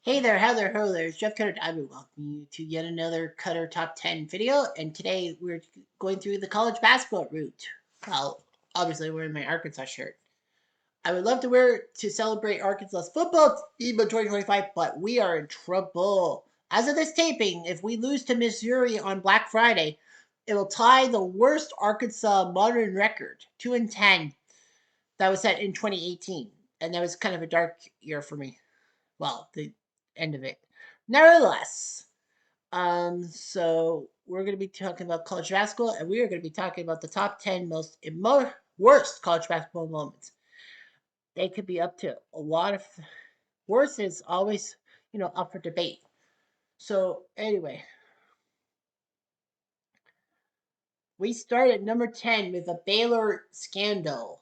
Hey there, how there, ho there. It's Jeff Cutter. I would welcome you to yet another Cutter Top 10 video. And today we're going through the college basketball route. Well, obviously, we're in my Arkansas shirt. I would love to wear it to celebrate Arkansas's football team in 2025, but we are in trouble. As of this taping, if we lose to Missouri on Black Friday, it will tie the worst Arkansas modern record, 2-10, that was set in 2018. And that was kind of a dark year for me. Well, the end of it. Nevertheless, so we're going to be talking about college basketball, and we are going to be talking about the top 10 worst college basketball moments. They could be up to a lot of worse is always, up for debate. So anyway, we start at number 10 with a Baylor scandal.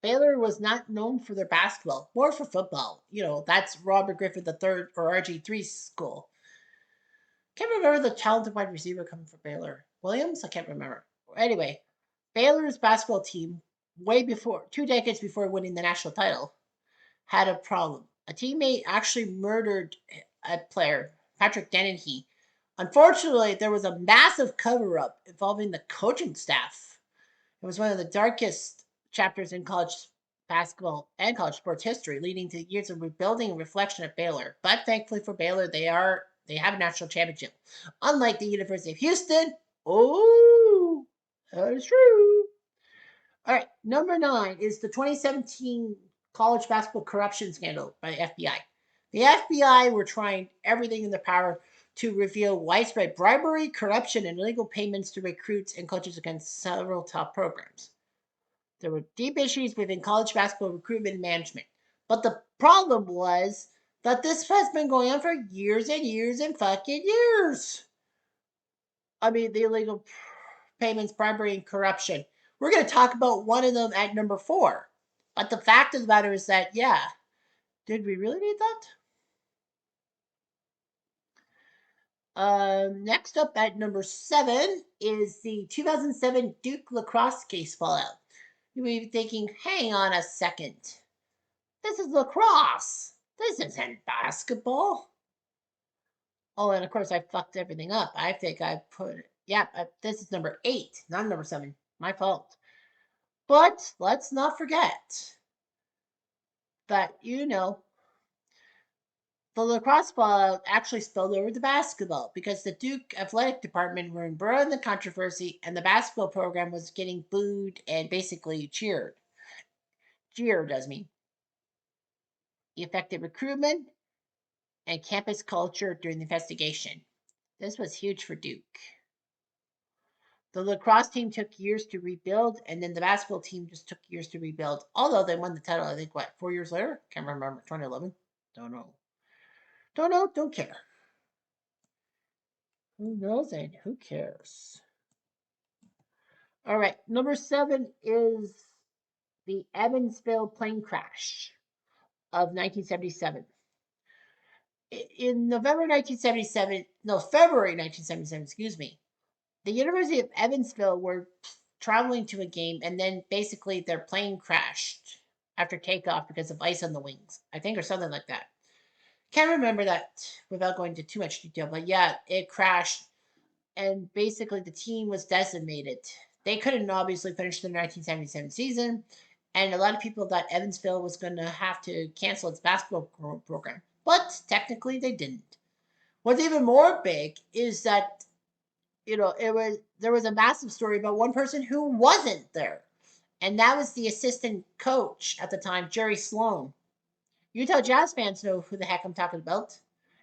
Baylor was not known for their basketball, more for football. That's Robert Griffin III or RG3 school. Can't remember the talented wide receiver coming from Baylor. Williams? I can't remember. Anyway, Baylor's basketball team, way before, 2 decades before winning the national title, had a problem. A teammate actually murdered a player, Patrick Dennehy. Unfortunately, there was a massive cover up involving the coaching staff. It was one of the darkest chapters in college basketball and college sports history, leading to years of rebuilding and reflection at Baylor. But thankfully for Baylor, they have a national championship. Unlike the University of Houston. Oh, that is true. All right, number 9 is the 2017 college basketball corruption scandal by the FBI. The FBI were trying everything in their power to reveal widespread bribery, corruption, and illegal payments to recruits and coaches against several top programs. There were deep issues within college basketball recruitment and management. But the problem was that this has been going on for years and years and fucking years. I mean, the illegal payments, bribery, and corruption. We're going to talk about one of them at number 4. But the fact of the matter is that, yeah, did we really need that? Next up at number 7 is the 2007 Duke lacrosse case fallout. You may be thinking, hang on a second. This is lacrosse. This isn't basketball. Oh, and of course I fucked everything up. I think I put it. Yeah, this is number 8, not number 7. My fault. But let's not forget that, the lacrosse ball actually spilled over to basketball because the Duke athletic department were embroiled in the controversy and the basketball program was getting booed and basically cheered. Jeered, does mean. It affected recruitment and campus culture during the investigation. This was huge for Duke. The lacrosse team took years to rebuild, and then the basketball team just took years to rebuild. Although they won the title, I think, 4 years later? Can't remember. 2011? Don't know. Don't know. Don't care. Who knows and who cares? All right. Number 7 is the Evansville plane crash of 1977. In November 1977, no, February 1977, excuse me, the University of Evansville were traveling to a game, and then basically their plane crashed after takeoff because of ice on the wings, I think, or something like that. Can't remember that without going into too much detail, but yeah, it crashed, and basically the team was decimated. They couldn't obviously finish the 1977 season, and a lot of people thought Evansville was going to have to cancel its basketball program, but technically they didn't. What's even more big is that there was a massive story about one person who wasn't there, and that was the assistant coach at the time, Jerry Sloan. Utah Jazz fans know who the heck I'm talking about.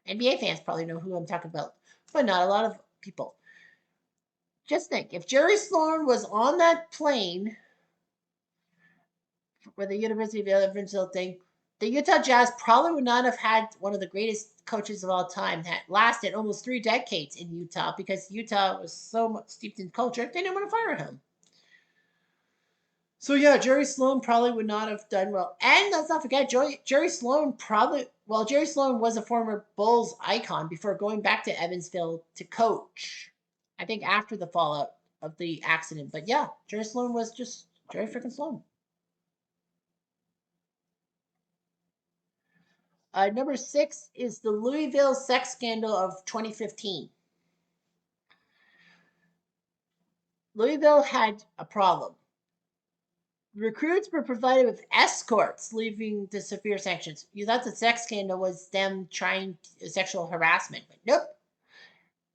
NBA fans probably know who I'm talking about, but not a lot of people. Just think, if Jerry Sloan was on that plane for the University of Evansville thing, the Utah Jazz probably would not have had one of the greatest coaches of all time that lasted almost 3 decades in Utah because Utah was so much steeped in culture, they didn't want to fire him. So yeah, Jerry Sloan probably would not have done well. And let's not forget, Jerry Sloan Jerry Sloan was a former Bulls icon before going back to Evansville to coach. I think after the fallout of the accident. But yeah, Jerry Sloan was just Jerry freaking Sloan. Number 6 is the Louisville sex scandal of 2015. Louisville had a problem. Recruits were provided with escorts, leaving the severe sanctions. You thought the sex scandal was them trying sexual harassment, but nope.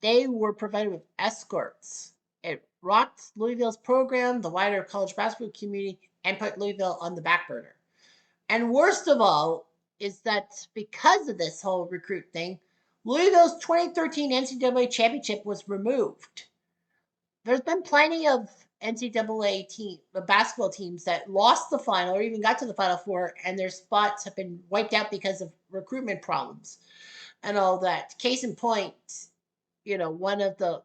They were provided with escorts. It rocked Louisville's program, the wider college basketball community, and put Louisville on the back burner. And worst of all is that because of this whole recruit thing, Louisville's 2013 NCAA championship was removed. There's been plenty of NCAA basketball teams that lost the final or even got to the Final Four, and their spots have been wiped out because of recruitment problems and all that. Case in point, one of the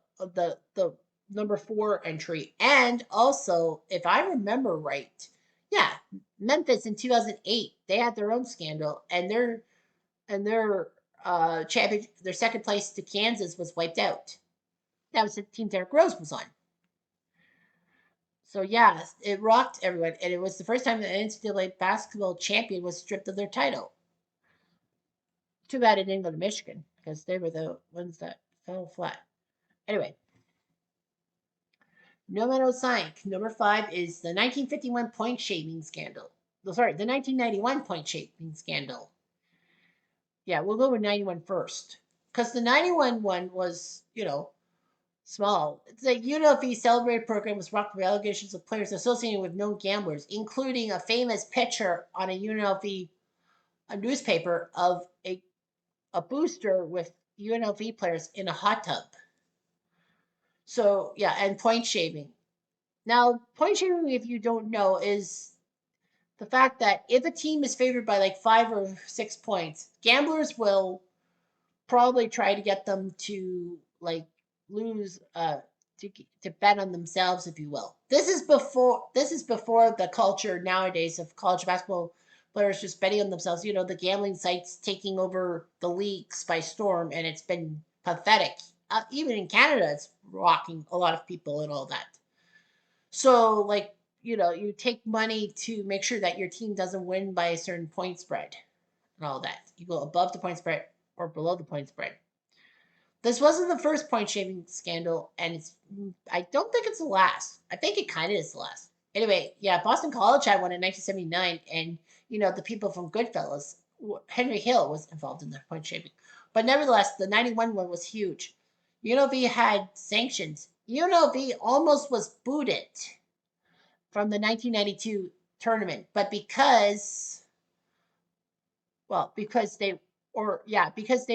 number 4 entry, and also, if I remember right, yeah, Memphis in 2008, they had their own scandal, and their champion, their second place to Kansas was wiped out. That was the team Derrick Rose was on. So yeah, it rocked everyone, and it was the first time the NCAA basketball champion was stripped of their title. Too bad it didn't go to Michigan because they were the ones that fell flat. Anyway, no matter sign. Number 5 is the 1951 point shaving scandal. Sorry, the 1991 point shaving scandal. Yeah, we'll go with 91 first. Because the 91 one was, small. It's like UNLV celebrated program was rocked with allegations of players associated with known gamblers, including a famous picture on a UNLV newspaper of a booster with UNLV players in a hot tub. So, yeah, and point shaving. Now, point shaving, if you don't know, is the fact that if a team is favored by like 5 or 6 points, gamblers will probably try to get them to like lose to bet on themselves, if you will. This is before the culture nowadays of college basketball players just betting on themselves. The gambling sites taking over the leagues by storm, and it's been pathetic. Even in Canada, it's rocking a lot of people and all that. So, like, you take money to make sure that your team doesn't win by a certain point spread and all that. You go above the point spread or below the point spread. This wasn't the first point shaving scandal, and I don't think it's the last. I think it kind of is the last. Anyway, yeah, Boston College had one in 1979, and the people from Goodfellas, Henry Hill was involved in the point shaving. But nevertheless, the 91 one was huge. UNLV had sanctions. UNLV almost was booted from the 1992 tournament, but because they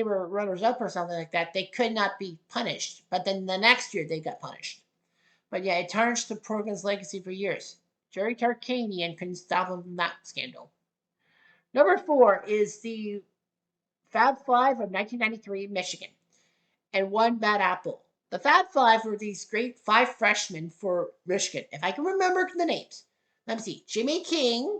were runners up or something like that, they could not be punished. But then the next year they got punished. But yeah, it tarnished the program's legacy for years. Jerry Tarkanian couldn't stop him from that scandal. Number 4 is the Fab Five of 1993 Michigan, and one bad apple. The Fab Five were these great 5 freshmen for Michigan. If I can remember the names, let me see: Jimmy King,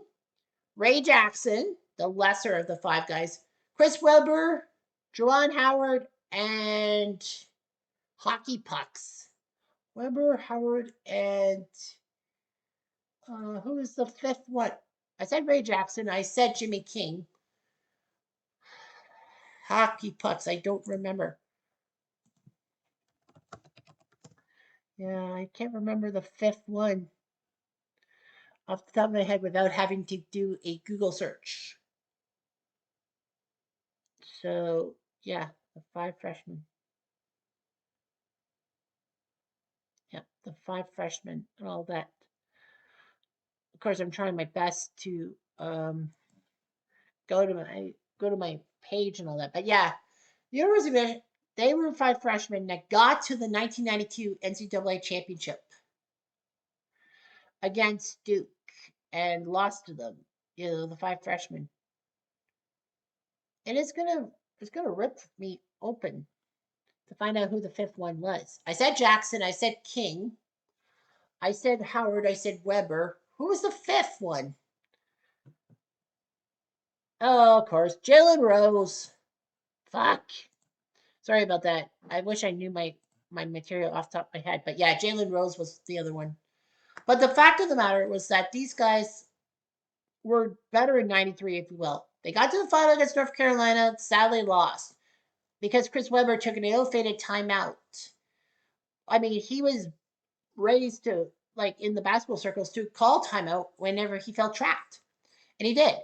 Ray Jackson, the lesser of the 5 guys, Chris Webber, Juwan Howard, and Hockey Pucks. Webber, Howard, and who is the 5th one? I said Ray Jackson. I said Jimmy King. Hockey Pucks. I don't remember. Yeah, I can't remember the 5th one off the top of my head without having to do a Google search. So, yeah, the 5 freshmen. Yeah, the 5 freshmen and all that. Of course, I'm trying my best to go to my page and all that. But yeah, the University of Michigan, they were 5 freshmen that got to the 1992 NCAA championship against Duke and lost to them. The 5 freshmen, and it's gonna rip me open to find out who the 5th one was. I said Jackson. I said King. I said Howard. I said Weber. Who was the 5th one? Oh, of course, Jalen Rose. Fuck. Sorry about that. I wish I knew my material off the top of my head. But yeah, Jalen Rose was the other one. But the fact of the matter was that these guys were better in 93, if you will. They got to the final against North Carolina, sadly lost because Chris Webber took an ill-fated timeout. I mean, he was raised to, like in the basketball circles, to call timeout whenever he felt trapped, and he did.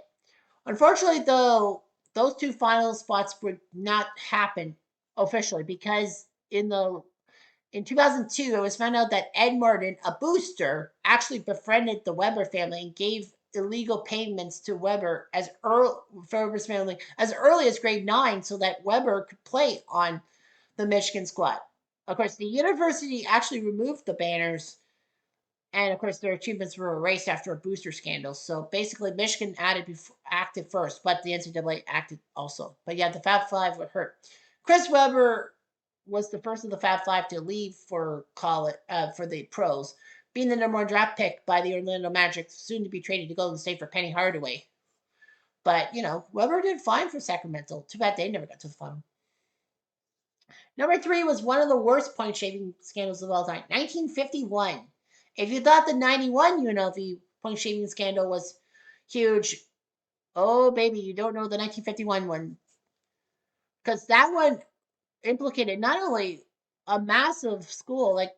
Unfortunately, though, those two final spots would not happen officially because in 2002, it was found out that Ed Martin, a booster, actually befriended the Weber family and gave illegal payments to Weber as early for Weber's family as early as grade 9, so that Weber could play on the Michigan squad. Of course, the university actually removed the banners, and of course, their achievements were erased after a booster scandal. So basically, Michigan acted first, but the NCAA acted also. But yeah, the Fab Five were hurt. Chris Webber was the first of the Fab Five to leave for college for the pros, being the number one draft pick by the Orlando Magic, soon to be traded to Golden State for Penny Hardaway. But Webber did fine for Sacramento. Too bad they never got to the final. Number three was one of the worst point shaving scandals of all time, 1951. If you thought the 91 UNLV point shaving scandal was huge, oh baby, you don't know the 1951 one. Because that one implicated not only a massive school like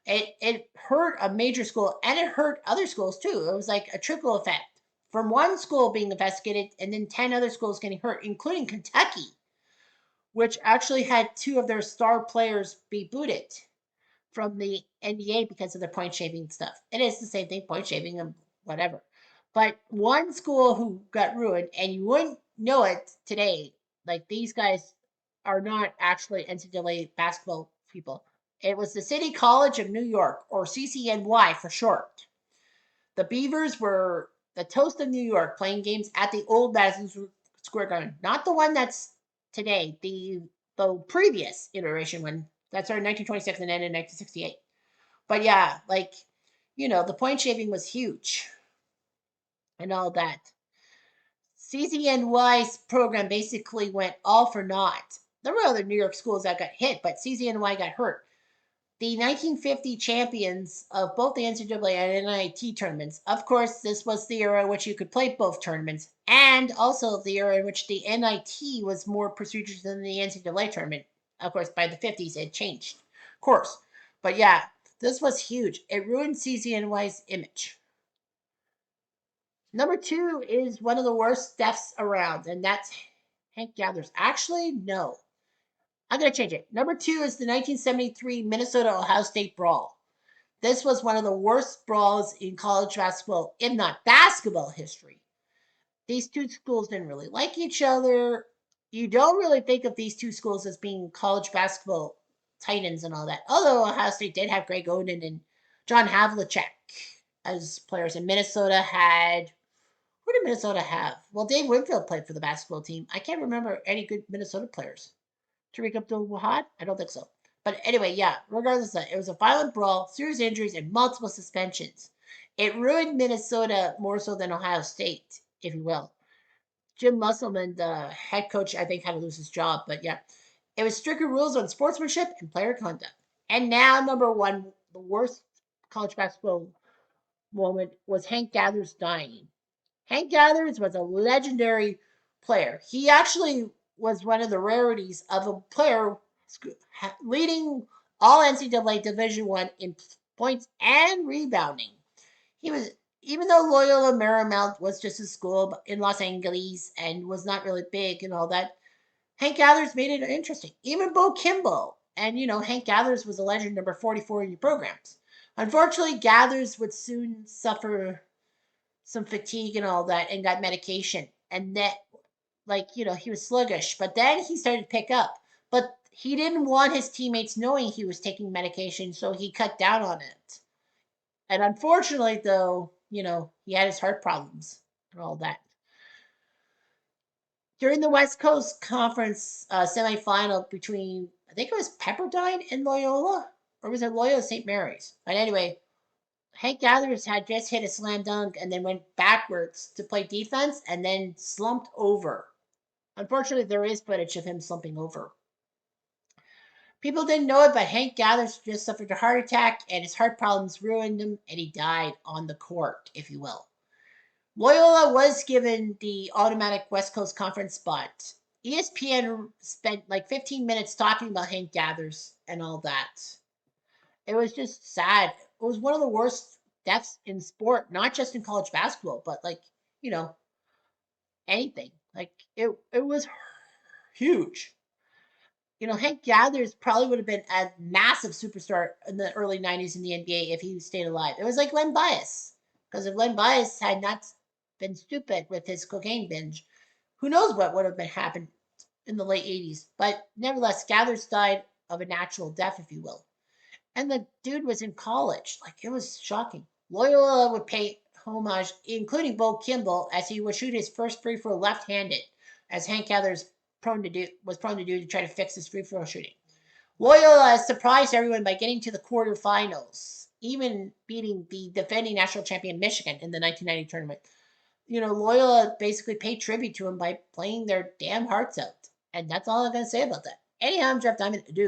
it hurt a major school and it hurt other schools too. It was like a trickle effect from one school being investigated and then 10 other schools getting hurt, including Kentucky, which actually had two of their star players be booted from the NBA because of their point shaving stuff. It is the same thing, point shaving and whatever. But one school who got ruined, and you wouldn't know it today, like these guys are not actually NCAA basketball people. It was the City College of New York, or CCNY for short. The Beavers were the toast of New York, playing games at the old Madison Square Garden, not the one that's today, the previous iteration one that started in 1926 and ended in 1968. But yeah, like the point shaving was huge and all that. CCNY's program basically went all for naught. There were other New York schools that got hit, but CCNY got hurt. The 1950 champions of both the NCAA and NIT tournaments. Of course, this was the era in which you could play both tournaments, and also the era in which the NIT was more prestigious than the NCAA tournament. Of course, by the 50s, it changed course. But yeah, this was huge. It ruined CCNY's image. Number two is one of the worst deaths around, and that's Hank Gathers. Actually, no. I'm going to change it. Number two is the 1973 Minnesota Ohio State Brawl. This was one of the worst brawls in college basketball, if not basketball history. These two schools didn't really like each other. You don't really think of these two schools as being college basketball titans and all that. Although Ohio State did have Greg Oden and John Havlicek as players, and Minnesota had. Who did Minnesota have? Well, Dave Winfield played for the basketball team. I can't remember any good Minnesota players. Tariq Abdul-Wahad? I don't think so. But anyway, yeah, regardless of that, it was a violent brawl, serious injuries, and multiple suspensions. It ruined Minnesota more so than Ohio State, if you will. Jim Musselman, the head coach, I think had to lose his job. But yeah, it was stricter rules on sportsmanship and player conduct. And now, number one, the worst college basketball moment was Hank Gathers dying. Hank Gathers was a legendary player. He actually was one of the rarities of a player leading all NCAA Division I in points and rebounding. He was, even though Loyola Marymount was just a school in Los Angeles and was not really big and all that, Hank Gathers made it interesting. Even Bo Kimball. And, Hank Gathers was a legend, number 44 in your programs. Unfortunately, Gathers would soon suffer some fatigue and all that and got medication. And that, he was sluggish. But then he started to pick up. But he didn't want his teammates knowing he was taking medication, so he cut down on it. And unfortunately, though, he had his heart problems and all that. During the West Coast Conference semifinal between, I think it was Pepperdine and Loyola, or was it Loyola St. Mary's? But anyway, Hank Gathers had just hit a slam dunk and then went backwards to play defense and then slumped over. Unfortunately, there is footage of him slumping over. People didn't know it, but Hank Gathers just suffered a heart attack and his heart problems ruined him and he died on the court, if you will. Loyola was given the automatic West Coast Conference spot. ESPN spent like 15 minutes talking about Hank Gathers and all that. It was just sad. It was one of the worst deaths in sport, not just in college basketball, but like, you know, anything. Like it was huge. Hank Gathers probably would have been a massive superstar in the early 90s in the NBA if he stayed alive. It was like Len Bias. Because if Len Bias had not been stupid with his cocaine binge, who knows what would have been happened in the late 80s. But nevertheless, Gathers died of a natural death, if you will. And the dude was in college. Like, it was shocking. Loyola would pay homage, including Bo Kimball, as he would shoot his first free throw left-handed, as Hank Gathers was prone to do to try to fix his free throw shooting. Loyola surprised everyone by getting to the quarterfinals, even beating the defending national champion Michigan in the 1990 tournament. Loyola basically paid tribute to him by playing their damn hearts out. And that's all I'm going to say about that. Anyhow, I'm Jeff Diamond. Adieu.